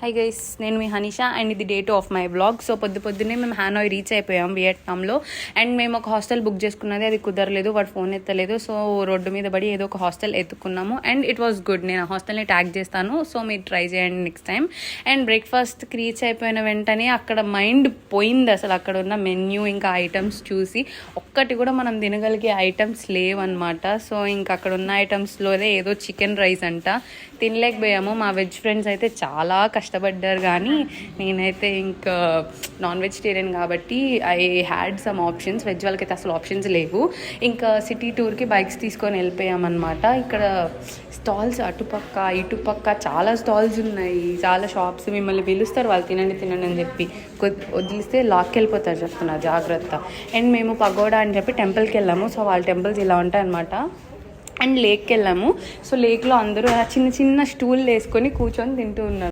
Hi guys, నేను మీ Hanisha and ఇది day 2 of my blog. So పొద్దున్నే మేము హానోయ్ రీచ్ అయిపోయాం వియట్నాంలో. అండ్ మేము ఒక హాస్టల్ బుక్ చేసుకున్నది, అది కుదరలేదు, వాడు ఫోన్ ఎత్తలేదు. సో రోడ్డు మీద పడి ఏదో ఒక హాస్టల్ ఎత్తుకున్నాము అండ్ ఇట్ వాస్ గుడ్. నేను ఆ హాస్టల్ని ట్యాగ్ చేస్తాను, సో మీరు ట్రై చేయండి నెక్స్ట్ టైం. అండ్ బ్రేక్ఫాస్ట్కి రీచ్ అయిపోయిన వెంటనే అక్కడ మైండ్ పోయింది అసలు. అక్కడ ఉన్న మెన్యూ ఇంకా ఐటమ్స్ చూసి ఒక్కటి కూడా మనం తినగలిగే ఐటమ్స్ లేవన్నమాట. సో ఇంకా అక్కడ ఉన్న ఐటమ్స్లోనే ఏదో చికెన్ రైస్ అంట, తినలేకపోయాము. మా వెజ్ ఫ్రెండ్స్ అయితే చాలా కష్టపడ్డారు, కానీ నేనైతే ఇంకా నాన్ వెజిటేరియన్ కాబట్టి I had some options. Veg వాళ్ళకైతే అసలు ఆప్షన్స్ లేవు. ఇంకా సిటీ టూర్కి బైక్స్ తీసుకొని వెళ్ళిపోయామన్నమాట. ఇక్కడ స్టాల్స్ అటుపక్క ఇటుపక్క చాలా స్టాల్స్ ఉన్నాయి, చాలా షాప్స్. మిమ్మల్ని పిలుస్తారు వాళ్ళు, తినండి తినండి అని చెప్పి. వదిలిస్తే లాక్కి వెళ్ళిపోతారు, చెప్తున్నా జాగ్రత్త. అండ్ మేము పగోడా అని చెప్పి టెంపుల్కి వెళ్ళాము. సో వాళ్ళ టెంపుల్స్ ఇలా ఉంటాయి అన్నమాట. అండ్ లేక్కి వెళ్ళాము. సో లేక్లో అందరూ చిన్న చిన్న స్టూల్ వేసుకొని కూర్చొని తింటూ ఉన్నారు.